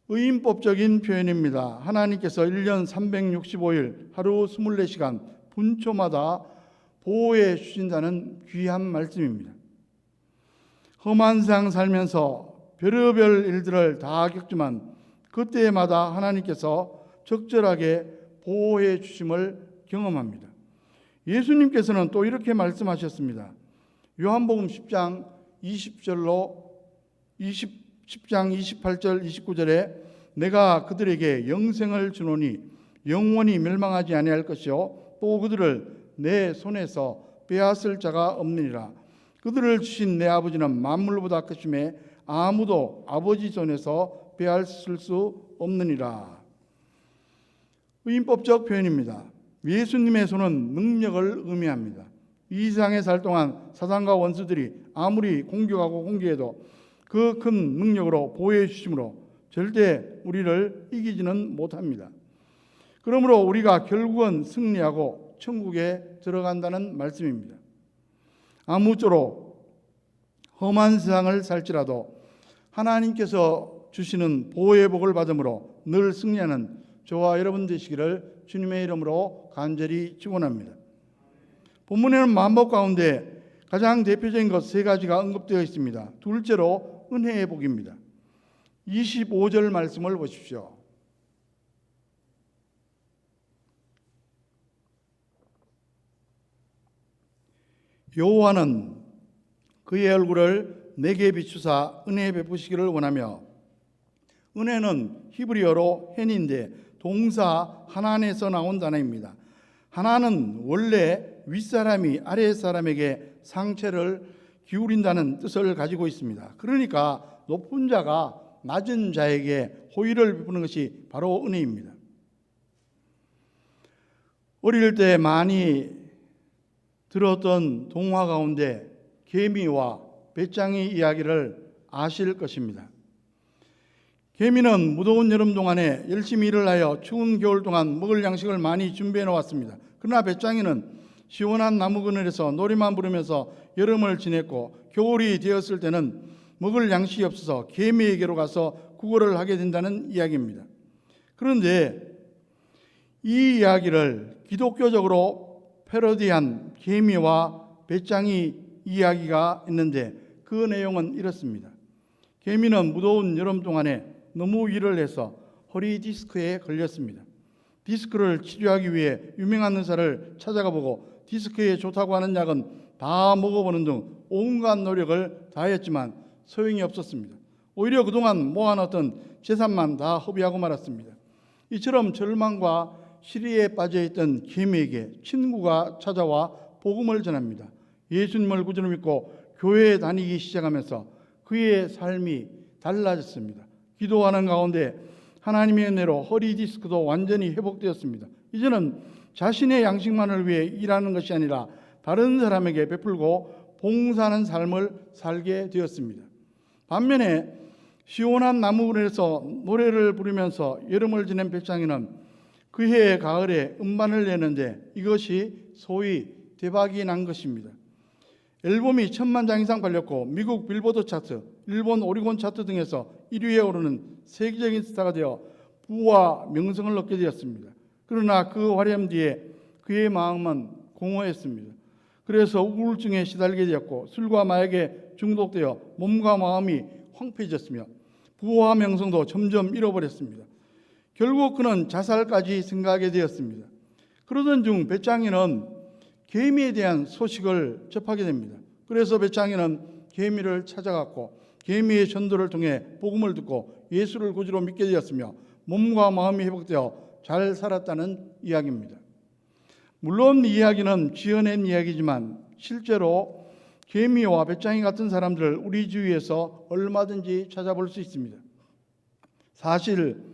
의인법적인 표현입니다. 하나님께서 1년 365일 하루 24시간 분초마다 보호해 주신다는 귀한 말씀입니다. 험한 세상 살면서 별의별 일들을 다 겪지만 그때마다 하나님께서 적절하게 보호해 주심을 경험합니다. 예수님께서는 또 이렇게 말씀하셨습니다. 요한복음 10장 28절 29절에 내가 그들에게 영생을 주노니 영원히 멸망하지 아니할 것이요 또 그들을 내 손에서 빼앗을 자가 없느니라. 그들을 주신 내 아버지는 만물보다 크심에 아무도 아버지 손에서 빼앗을 수 없느니라. 의인법적 표현입니다. 예수님의 손은 능력을 의미합니다. 이 세상에 살 동안 사단과 원수들이 아무리 공격하고 공격해도 그 큰 능력으로 보호해 주심으로 절대 우리를 이기지는 못합니다. 그러므로 우리가 결국은 승리하고 천국에 들어간다는 말씀입니다. 아무쪼록 험한 세상을 살지라도 하나님께서 주시는 보호의 복을 받음으로 늘 승리하는 저와 여러분 되시기를 주님의 이름으로 간절히 축원합니다. 본문에는 만복 가운데 가장 대표적인 것 세 가지가 언급되어 있습니다. 둘째로 은혜의 복입니다. 25절 말씀을 보십시오. 여호와는 그의 얼굴을 내게 비추사 은혜 베푸시기를 원하며, 은혜는 히브리어로 헨인데 동사 하나에서 나온 단어입니다. 하나는 원래 윗사람이 아랫사람에게 상처를 기울인다는 뜻을 가지고 있습니다. 그러니까 높은 자가 낮은 자에게 호의를 베푸는 것이 바로 은혜입니다. 어릴 때 많이 들었던 동화 가운데 개미와 배짱이 이야기를 아실 것입니다. 개미는 무더운 여름 동안에 열심히 일을 하여 추운 겨울 동안 먹을 양식을 많이 준비해 놓았습니다. 그러나 배짱이는 시원한 나무 그늘에서 노래만 부르면서 여름을 지냈고 겨울이 되었을 때는 먹을 양식이 없어서 개미에게로 가서 구걸을 하게 된다는 이야기입니다. 그런데 이 이야기를 기독교적으로 패러디한 개미와 배짱이 이야기가 있는데 그 내용은 이렇습니다. 개미는 무더운 여름 동안에 너무 일을 해서 허리 디스크에 걸렸습니다. 디스크를 치료하기 위해 유명한 의사를 찾아가 보고 디스크에 좋다고 하는 약은 다 먹어보는 등 온갖 노력을 다했지만 소용이 없었습니다. 오히려 그동안 모아놨던 재산만 다 허비하고 말았습니다. 이처럼 절망과 시리에 빠져있던 개미에게 친구가 찾아와 복음을 전합니다. 예수님을 구주로 믿고 교회에 다니기 시작하면서 그의 삶이 달라졌습니다. 기도하는 가운데 하나님의 은혜로 허리 디스크도 완전히 회복되었습니다. 이제는 자신의 양식만을 위해 일하는 것이 아니라 다른 사람에게 베풀고 봉사하는 삶을 살게 되었습니다. 반면에 시원한 나무그늘에서 노래를 부르면서 여름을 지낸 배짱이는 그해 가을에 음반을 내는데 이것이 소위 대박이 난 것입니다. 앨범이 1000만 장 이상 팔렸고 미국 빌보드 차트, 일본 오리곤 차트 등에서 1위에 오르는 세계적인 스타가 되어 부와 명성을 얻게 되었습니다. 그러나 그 화려함 뒤에 그의 마음은 공허했습니다. 그래서 우울증에 시달리게 되었고 술과 마약에 중독되어 몸과 마음이 황폐해졌으며 부와 명성도 점점 잃어버렸습니다. 결국 그는 자살까지 생각하게 되었습니다. 그러던 중 배짱이는 개미에 대한 소식을 접하게 됩니다. 그래서 배짱이는 개미를 찾아갔고 개미의 전도를 통해 복음을 듣고 예수를 구주로 믿게 되었으며 몸과 마음이 회복되어 잘 살았다는 이야기입니다. 물론 이 이야기는 지어낸 이야기지만 실제로 개미와 배짱이 같은 사람들을 우리 주위에서 얼마든지 찾아볼 수 있습니다. 사실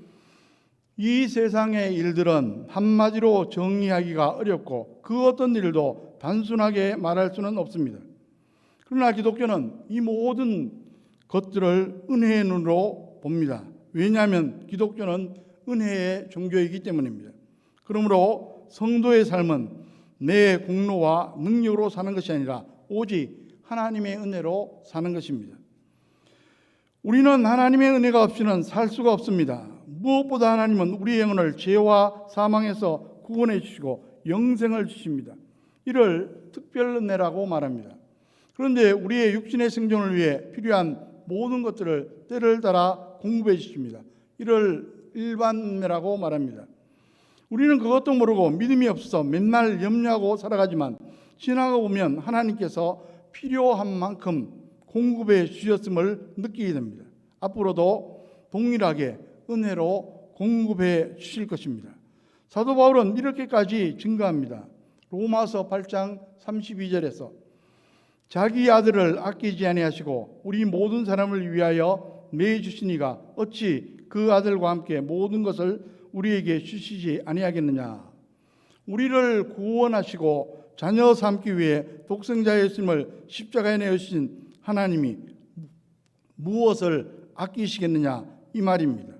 이 세상의 일들은 한마디로 정의하기가 어렵고 그 어떤 일도 단순하게 말할 수는 없습니다. 그러나 기독교는 이 모든 것들을 은혜의 눈으로 봅니다. 왜냐하면 기독교는 은혜의 종교이기 때문입니다. 그러므로 성도의 삶은 내 공로와 능력으로 사는 것이 아니라 오직 하나님의 은혜로 사는 것입니다. 우리는 하나님의 은혜가 없이는 살 수가 없습니다. 무엇보다 하나님은 우리의 영혼을 죄와 사망에서 구원해 주시고 영생을 주십니다. 이를 특별 은혜라고 말합니다. 그런데 우리의 육신의 생존을 위해 필요한 모든 것들을 때를 따라 공급해 주십니다. 이를 일반 은혜라고 말합니다. 우리는 그것도 모르고 믿음이 없어서 맨날 염려하고 살아가지만 지나가 보면 하나님께서 필요한 만큼 공급해 주셨음을 느끼게 됩니다. 앞으로도 동일하게 은혜로 공급해 주실 것입니다. 사도 바울은 이렇게까지 증거합니다. 로마서 8장 32절에서 자기 아들을 아끼지 아니하시고 우리 모든 사람을 위하여 내주시니가 어찌 그 아들과 함께 모든 것을 우리에게 주시지 아니하겠느냐. 우리를 구원하시고 자녀 삼기 위해 독생자 예수님을 십자가에 내어주신 하나님이 무엇을 아끼시겠느냐 이 말입니다.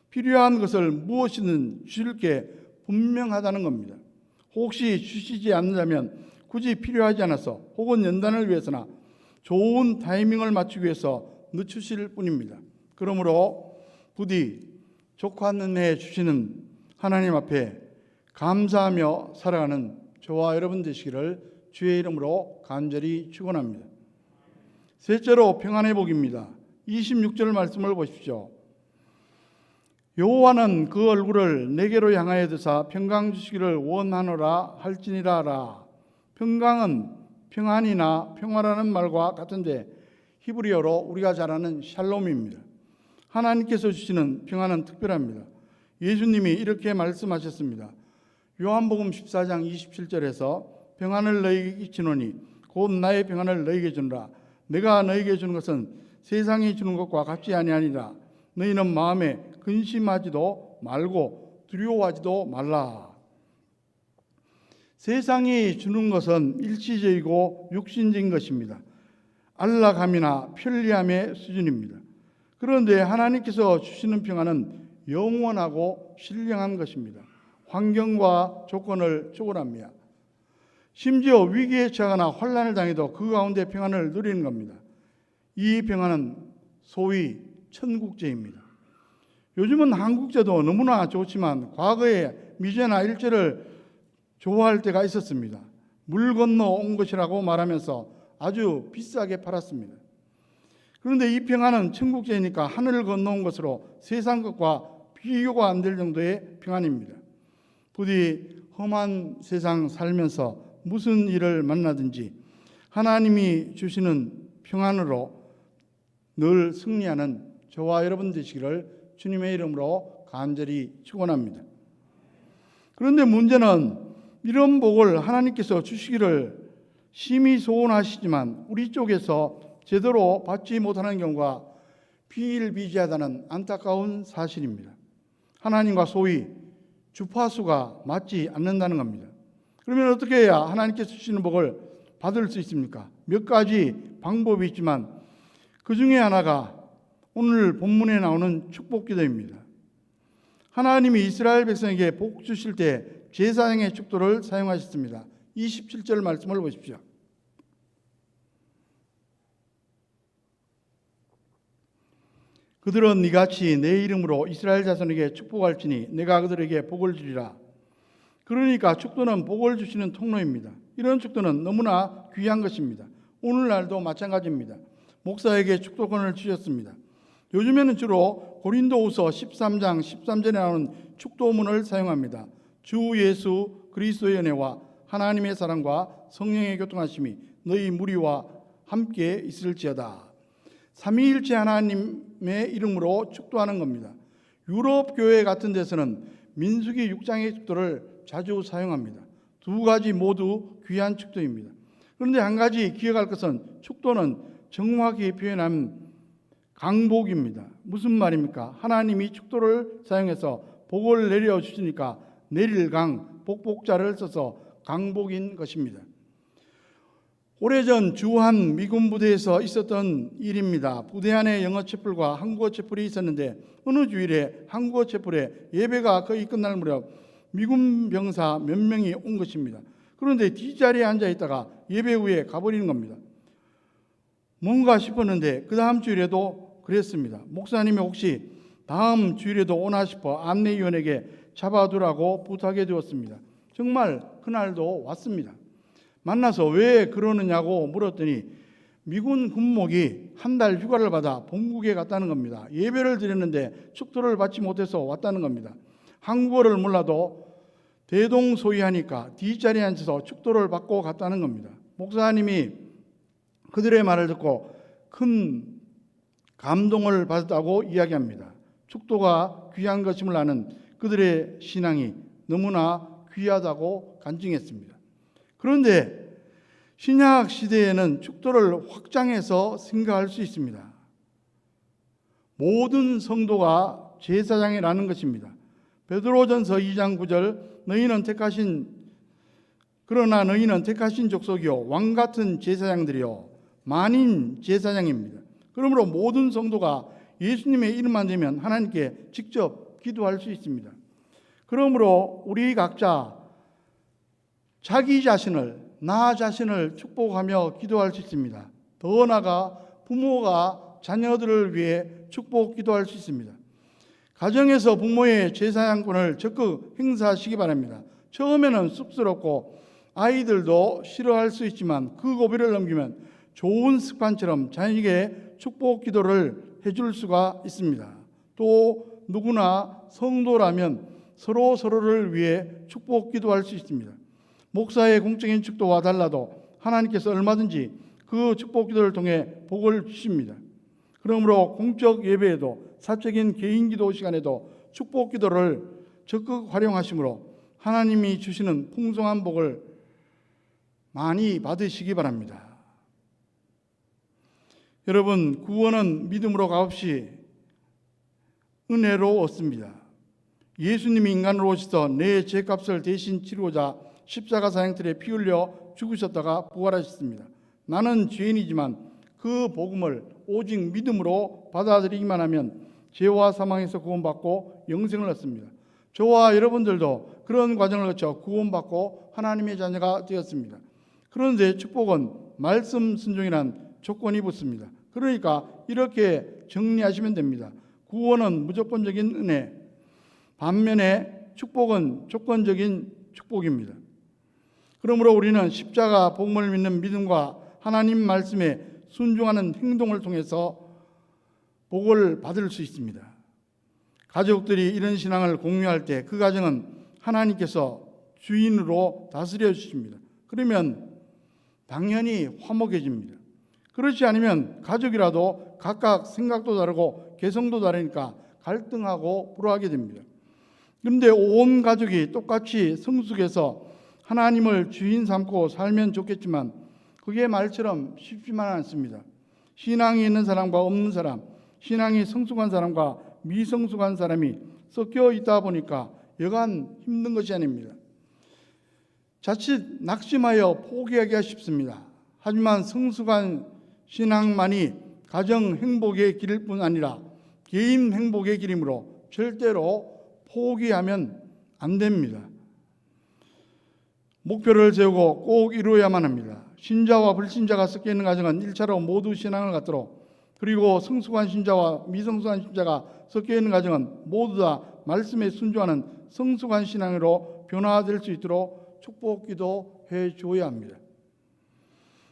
필요한 것을 무엇이든 주실 게 분명하다는 겁니다. 혹시 주시지 않는다면 굳이 필요하지 않아서 혹은 연단을 위해서나 좋은 타이밍을 맞추기 위해서 늦추실 뿐입니다. 그러므로 부디 족한 은혜 주시는 하나님 앞에 감사하며 살아가는 저와 여러분 되시기를 주의 이름으로 간절히 축원합니다. 셋째로 평안의 복입니다. 26절 말씀을 보십시오. 여호와는 그 얼굴을 내게로 향하여 드사 평강 주시기를 원하노라 할지니라라. 평강은 평안이나 평화라는 말과 같은데 히브리어로 우리가 잘 아는 샬롬입니다. 하나님께서 주시는 평안은 특별합니다. 예수님이 이렇게 말씀하셨습니다. 요한복음 14장 27절에서 평안을 너희에게 끼치노니 곧 나의 평안을 너희에게 주노라. 내가 너에게 주는 것은 세상이 주는 것과 같지 아니하니라. 너희는 마음에 근심하지도 말고 두려워하지도 말라. 세상이 주는 것은 일시적이고 육신적인 것입니다. 안락함이나 편리함의 수준입니다. 그런데 하나님께서 주시는 평안은 영원하고 신령한 것입니다. 환경과 조건을 초월합니다. 심지어 위기에 처하거나 환난을 당해도 그 가운데 평안을 누리는 겁니다. 이 평안은 소위 천국제입니다. 요즘은 한국제도 너무나 좋지만 과거에 미제나 일제를 좋아할 때가 있었습니다. 물 건너 온 것이라고 말하면서 아주 비싸게 팔았습니다. 그런데 이 평안은 천국제니까 하늘을 건너온 것으로 세상 것과 비교가 안 될 정도의 평안입니다. 부디 험한 세상 살면서 무슨 일을 만나든지 하나님이 주시는 평안으로 늘 승리하는 저와 여러분 되시기를 주님의 이름으로 간절히 축원합니다. 그런데 문제는 이런 복을 하나님께서 주시기를 심히 소원하시지만 우리 쪽에서 제대로 받지 못하는 경우가 비일비재하다는 안타까운 사실입니다. 하나님과 소위 주파수가 맞지 않는다는 겁니다. 그러면 어떻게 해야 하나님께서 주시는 복을 받을 수 있습니까? 몇 가지 방법이 있지만 그 중에 하나가 오늘 본문에 나오는 축복기도입니다. 하나님이 이스라엘 백성에게 복 주실 때 제사장의 축도를 사용하셨습니다. 27절 말씀을 보십시오. 그들은 이같이 내 이름으로 이스라엘 자손에게 축복할지니 내가 그들에게 복을 주리라. 그러니까 축도는 복을 주시는 통로입니다. 이런 축도는 너무나 귀한 것입니다. 오늘날도 마찬가지입니다. 목사에게 축도권을 주셨습니다. 요즘에는 주로 고린도후서 13장 13절에 나오는 축도문을 사용합니다. 주 예수 그리스도의 은혜와 하나님의 사랑과 성령의 교통하심이 너희 무리와 함께 있을지어다. 삼위일체 하나님의 이름으로 축도하는 겁니다. 유럽 교회 같은 데서는 민수기 6장의 축도를 자주 사용합니다. 두 가지 모두 귀한 축도입니다. 그런데 한 가지 기억할 것은 축도는 정확히 표현한 강복입니다. 무슨 말입니까? 하나님이 축도를 사용해서 복을 내려주시니까 내릴 강, 복복자를 써서 강복인 것입니다. 오래전 주한 미군 부대에서 있었던 일입니다. 부대 안에 영어 채플과 한국어 채플이 있었는데 어느 주일에 한국어 채플에 예배가 거의 끝날 무렵 미군 병사 몇 명이 온 것입니다. 그런데 뒷자리에 앉아 있다가 예배 후에 가버리는 겁니다. 뭔가 싶었는데 그 다음 주일에도 그랬습니다. 목사님이 혹시 다음 주일에도 오나 싶어 안내위원에게 잡아두라고 부탁해 두었습니다. 정말 그날도 왔습니다. 만나서 왜 그러느냐고 물었더니 미군 군목이 한 달 휴가를 받아 본국에 갔다는 겁니다. 예배를 드렸는데 축도를 받지 못해서 왔다는 겁니다. 한국어를 몰라도 대동소이하니까 뒷자리에 앉아서 축도를 받고 갔다는 겁니다. 목사님이 그들의 말을 듣고 큰 감동을 받았다고 이야기합니다. 축도가 귀한 것임을 아는 그들의 신앙이 너무나 귀하다고 간증했습니다. 그런데 신약 시대에는 축도를 확장해서 생각할 수 있습니다. 모든 성도가 제사장이라는 것입니다. 베드로전서 2장 9절 그러나 너희는 택하신 족속이요 왕 같은 제사장들이요 만인 제사장입니다. 그러므로 모든 성도가 예수님의 이름만 되면 하나님께 직접 기도할 수 있습니다. 그러므로 우리 각자 자기 자신을 나 자신을 축복하며 기도할 수 있습니다. 더 나아가 부모가 자녀들을 위해 축복 기도할 수 있습니다. 가정에서 부모의 제사장권을 적극 행사하시기 바랍니다. 처음에는 쑥스럽고 아이들도 싫어할 수 있지만 그 고비를 넘기면 좋은 습관처럼 자녀에게 축복 기도를 해줄 수가 있습니다. 또 누구나 성도라면 서로를 위해 축복 기도할 수 있습니다. 목사의 공적인 축도와 달라도 하나님께서 얼마든지 그 축복 기도를 통해 복을 주십니다. 그러므로 공적 예배에도 사적인 개인 기도 시간에도 축복 기도를 적극 활용하심으로 하나님이 주시는 풍성한 복을 많이 받으시기 바랍니다. 여러분, 구원은 믿음으로가 없이 은혜로 얻습니다. 예수님이 인간으로 오셔서 내 죄값을 대신 치르고자 십자가 사형틀에 피 흘려 죽으셨다가 부활하셨습니다. 나는 죄인이지만 그 복음을 오직 믿음으로 받아들이기만 하면 죄와 사망에서 구원받고 영생을 얻습니다. 저와 여러분들도 그런 과정을 거쳐 구원받고 하나님의 자녀가 되었습니다. 그런데 축복은 말씀 순종이란 조건이 붙습니다. 그러니까 이렇게 정리하시면 됩니다. 구원은 무조건적인 은혜, 반면에 축복은 조건적인 축복입니다. 그러므로 우리는 십자가 복음을 믿는 믿음과 하나님 말씀에 순종하는 행동을 통해서 복을 받을 수 있습니다. 가족들이 이런 신앙을 공유할 때 그 가정은 하나님께서 주인으로 다스려 주십니다. 그러면 당연히 화목해집니다. 그렇지 않으면 가족이라도 각각 생각도 다르고 개성도 다르니까 갈등하고 불화하게 됩니다. 그런데 온 가족이 똑같이 성숙해서 하나님을 주인 삼고 살면 좋겠지만 그게 말처럼 쉽지만 않습니다. 신앙이 있는 사람과 없는 사람, 신앙이 성숙한 사람과 미성숙한 사람이 섞여 있다 보니까 여간 힘든 것이 아닙니다. 자칫 낙심하여 포기하기가 쉽습니다. 하지만 성숙한 신앙만이 가정 행복의 길일 뿐 아니라 개인 행복의 길이므로 절대로 포기하면 안 됩니다. 목표를 세우고 꼭 이루어야만 합니다. 신자와 불신자가 섞여 있는 가정은 1차로 모두 신앙을 갖도록, 그리고 성숙한 신자와 미성숙한 신자가 섞여 있는 가정은 모두 다 말씀에 순종하는 성숙한 신앙으로 변화될 수 있도록 축복기도 해줘야 합니다.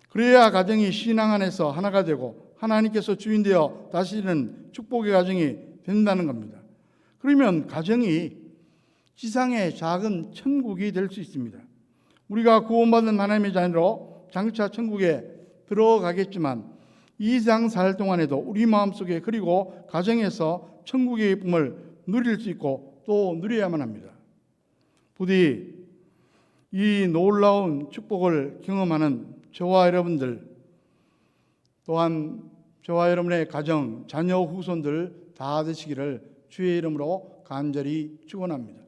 그래야 가정이 신앙 안에서 하나가 되고 하나님께서 주인되어 다스리는 축복의 가정이 된다는 겁니다. 그러면 가정이 지상의 작은 천국이 될 수 있습니다. 우리가 구원받은 하나님의 자녀로 장차 천국에 들어가겠지만 이 세상 살 동안에도 우리 마음속에 그리고 가정에서 천국의 기쁨을 누릴 수 있고 또 누려야만 합니다. 부디 이 놀라운 축복을 경험하는 저와 여러분들, 또한 저와 여러분의 가정, 자녀, 후손들 다 되시기를 주의 이름으로 간절히 축원합니다.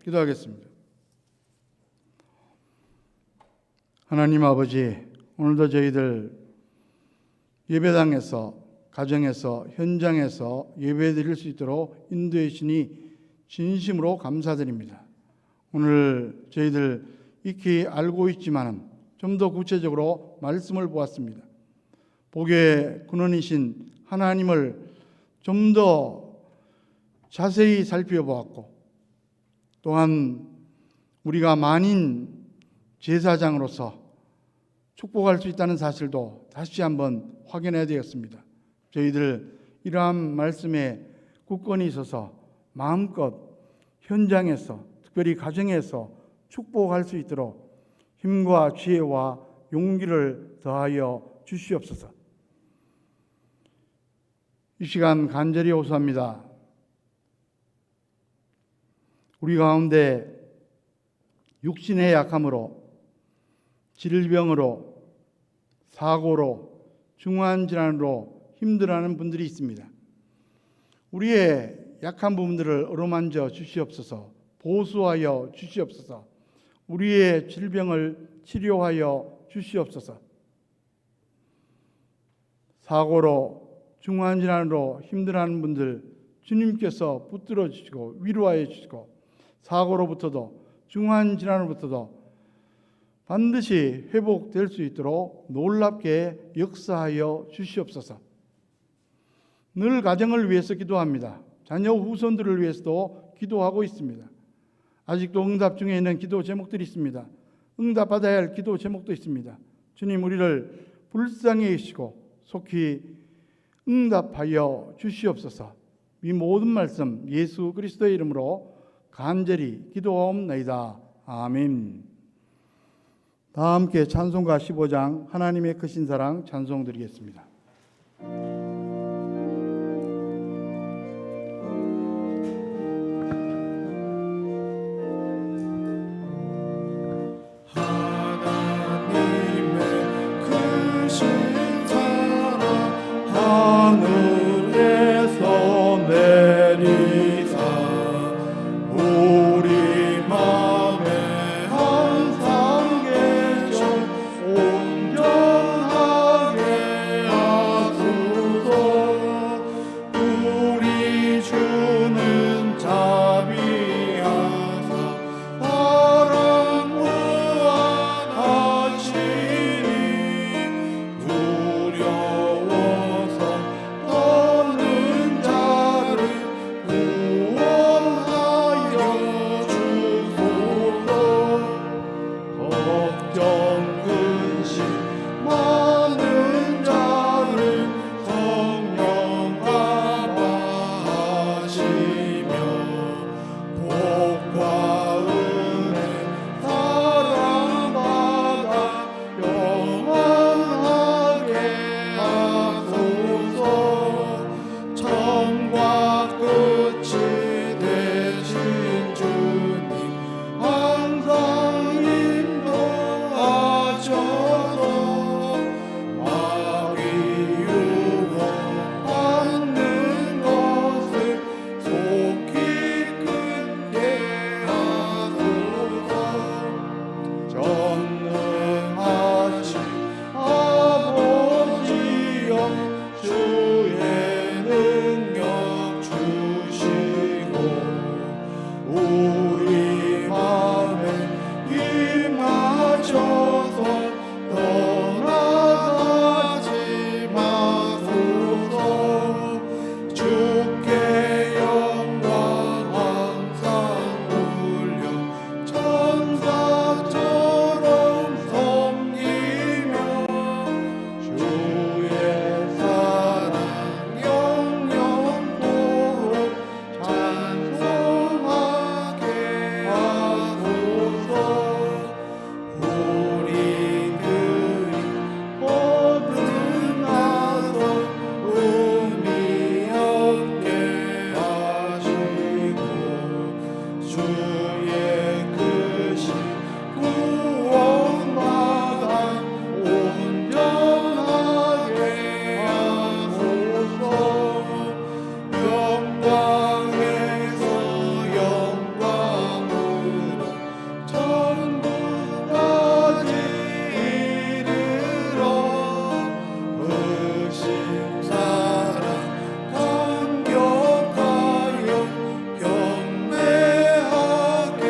기도하겠습니다. 하나님 아버지, 오늘도 저희들 예배당에서, 가정에서, 현장에서 예배드릴 수 있도록 인도해 주시니 진심으로 감사드립니다. 오늘 저희들 익히 알고 있지만 좀 더 구체적으로 말씀을 보았습니다. 복의 근원이신 하나님을 좀 더 자세히 살펴보았고, 또한 우리가 만인 제사장으로서 축복할 수 있다는 사실도 다시 한번 확인해야 되었습니다. 저희들 이러한 말씀에 굳건히 있어서 마음껏 현장에서, 특별히 가정에서 축복할 수 있도록 힘과 지혜와 용기를 더하여 주시옵소서. 이 시간 간절히 호소합니다. 우리 가운데 육신의 약함으로, 질병으로, 사고로, 중환 질환으로 힘들어하는 분들이 있습니다. 우리의 약한 부분들을 어루만져 주시옵소서. 보수하여 주시옵소서. 우리의 질병을 치료하여 주시옵소서. 사고로, 중환 질환으로 힘들어하는 분들 주님께서 붙들어 주시고 위로하여 주시고, 사고로부터도 중환 질환으로부터도 반드시 회복될 수 있도록 놀랍게 역사하여 주시옵소서. 늘 가정을 위해서 기도합니다. 자녀 후손들을 위해서도 기도하고 있습니다. 아직도 응답 중에 있는 기도 제목들이 있습니다. 응답받아야 할 기도 제목도 있습니다. 주님, 우리를 불쌍히 여기시고 속히 응답하여 주시옵소서. 이 모든 말씀 예수 그리스도의 이름으로 간절히 기도하옵나이다. 아멘. 다 함께 찬송가 15장 하나님의 크신 사랑 찬송 드리겠습니다. 하나님의 크신 사랑 주의 능력 주시고 우리 맘에 임하셔서 떠나가지 마소서. 주께 영광 항상 돌려 천사처럼 섬기며 주의 사랑 영영토록 찬송하게 하소서. 우리들이 모든 나서 의미 없게 하시고 주의 크신 구원마다 온전하게 하소서. 영광에서 영광으로 천국까지 이르러 의심 사랑 감격하여 경배하게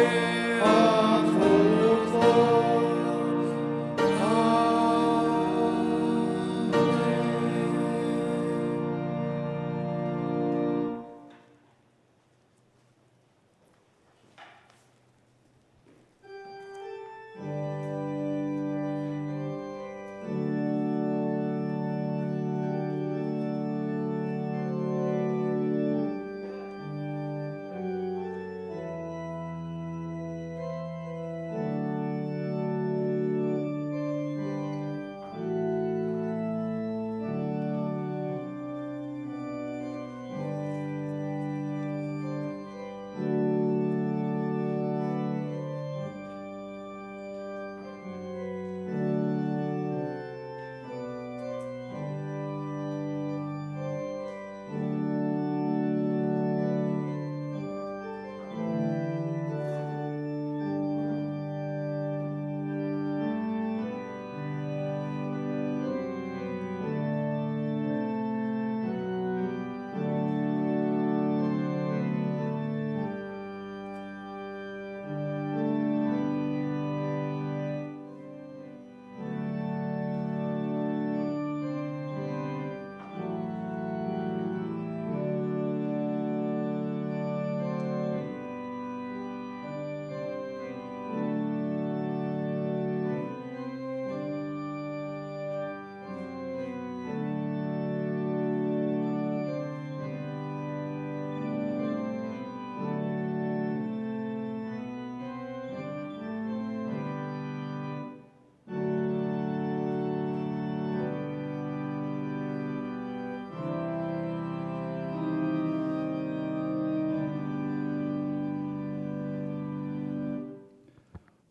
하소서.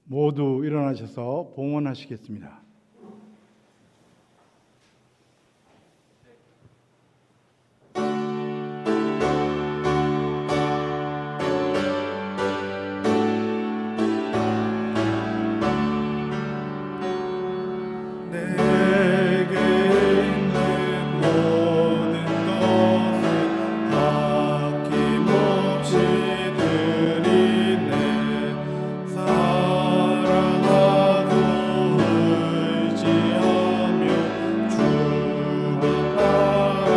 모두 일어나셔서 봉헌하시겠습니다. 내게 있는 모든 것을 아낌없이 드리네. 사랑하고 의지하며 주만 따라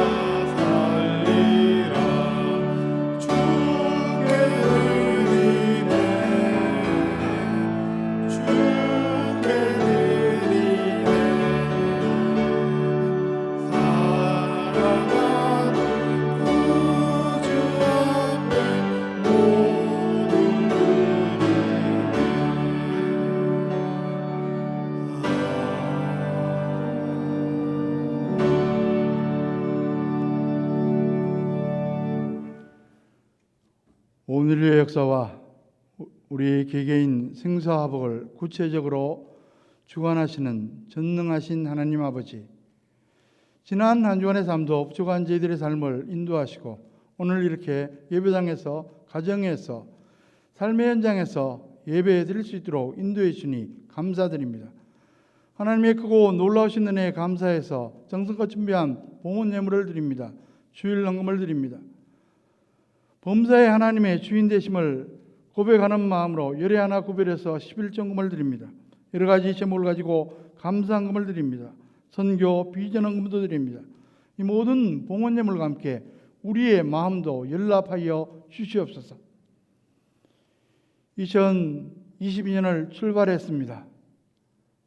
살리라. 주께 드리네. 주께 드리네. 사랑하는 구주 앞에 모든 오늘의 역사와 우리 개개인 생사화복을 구체적으로 주관하시는 전능하신 하나님 아버지, 지난 한 주간의 삶도 부족한 저희들의 삶을 인도하시고 오늘 이렇게 예배당에서, 가정에서, 삶의 현장에서 예배해 드릴 수 있도록 인도해 주니 감사드립니다. 하나님의 크고 놀라우신 은혜에 감사해서 정성껏 준비한 봉헌 예물을 드립니다. 주일 헌금을 드립니다. 범사의 하나님의 주인 되심을 고백하는 마음으로 열애 하나 구별해서 11정금을 드립니다. 여러 가지 제목을 가지고 감사헌금을 드립니다. 선교, 비전 헌금도 드립니다. 이 모든 봉헌 예물과 함께 우리의 마음도 연락하여 주시옵소서. 2022년을 출발했습니다.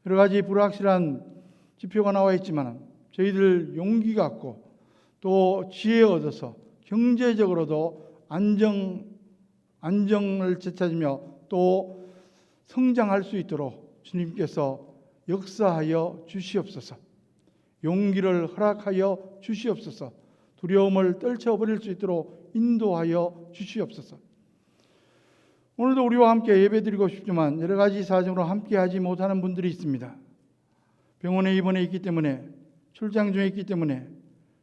여러 가지 불확실한 지표가 나와 있지만 저희들 용기 갖고 또 지혜 얻어서 경제적으로도 안정을 되찾으며 또 성장할 수 있도록 주님께서 역사하여 주시옵소서. 용기를 허락하여 주시옵소서. 두려움을 떨쳐버릴 수 있도록 인도하여 주시옵소서. 오늘도 우리와 함께 예배드리고 싶지만 여러 가지 사정으로 함께하지 못하는 분들이 있습니다. 병원에 입원해 있기 때문에, 출장 중에 있기 때문에,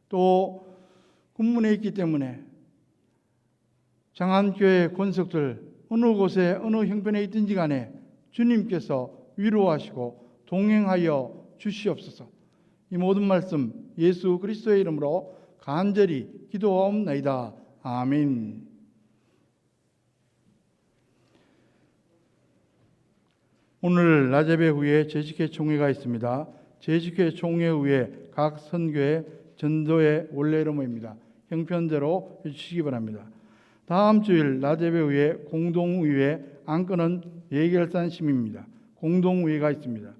또 군문에 있기 때문에 장안교회 권속들 어느 곳에 어느 형편에 있든지 간에 주님께서 위로하시고 동행하여 주시옵소서. 이 모든 말씀 예수 그리스도의 이름으로 간절히 기도하옵나이다. 아멘. 오늘 낮예배 후에 제식회 총회가 있습니다. 제식회 총회 후에 각 선교회 전도의 원래 이름입니다. 형편대로 해주시기 바랍니다. 다음 주일 낮예배 후에 공동의회 안건은 예결산 심입니다. 공동의회가 있습니다.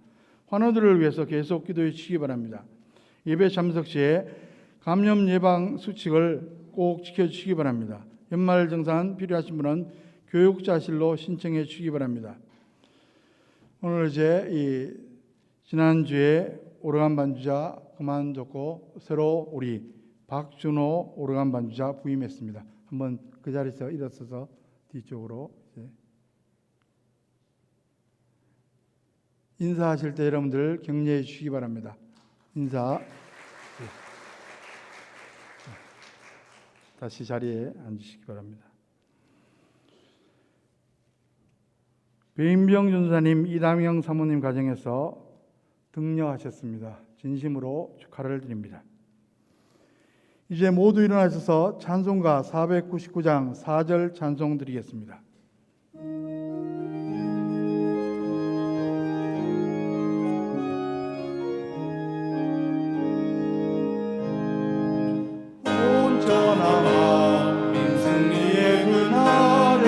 환우들을 위해서 계속 기도해 주시기 바랍니다. 예배 참석 시에 감염 예방 수칙을 꼭 지켜주시기 바랍니다. 연말 정산 필요하신 분은 교육자실로 신청해 주시기 바랍니다. 오늘 이제 지난주에 오르간 반주자 그만뒀고 새로 우리 박준호 오르간 반주자 부임했습니다. 한번 그 자리에서 일어서서 뒤쪽으로 인사하실 때 여러분들 격려해 주시기 바랍니다. 인사. 다시 자리에 앉으시기 바랍니다. 배인병 전사님, 이담영 사모님 가정에서 등려하셨습니다. 진심으로 축하를 드립니다. 이제 모두 일어나셔서 찬송가 499장 4절 찬송 드리겠습니다. 온전한 민승리의 그날에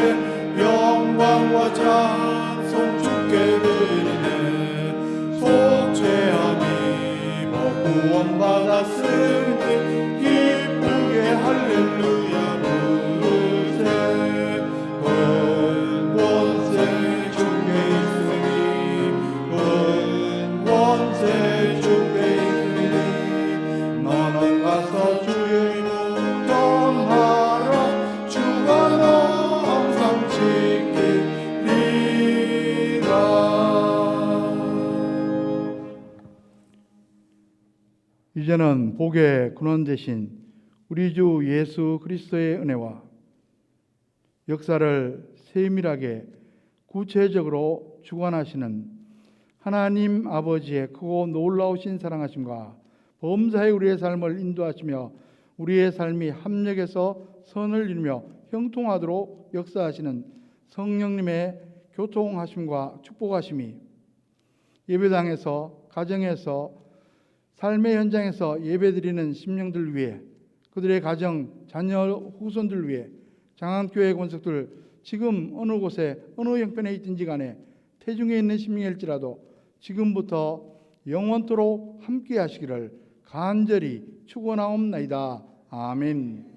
영광과 찬송 주께 드리네. 속죄함이 구원받았으니 기쁘게 할렐루야 부르세. 근원세 주께 있으니 근원세 주께 있으니 너는 가서 주의 이름 전하라. 주가 너 항상 지키리라. 이제는 복의 근원 되신 우리 주 예수 그리스도의 은혜와 역사를 세밀하게 구체적으로 주관하시는 하나님 아버지의 크고 놀라우신 사랑하심과 범사의 우리의 삶을 인도하시며 우리의 삶이 합력해서 선을 이루며 형통하도록 역사하시는 성령님의 교통하심과 축복하심이 예배당에서, 가정에서, 삶의 현장에서 예배드리는 심령들 위해, 그들의 가정, 자녀, 후손들 위해, 장안교회 권속들 지금 어느 곳에 어느 형편에 있든지 간에 태중에 있는 심령일지라도 지금부터 영원토록 함께 하시기를 간절히 축원하옵나이다. 아멘.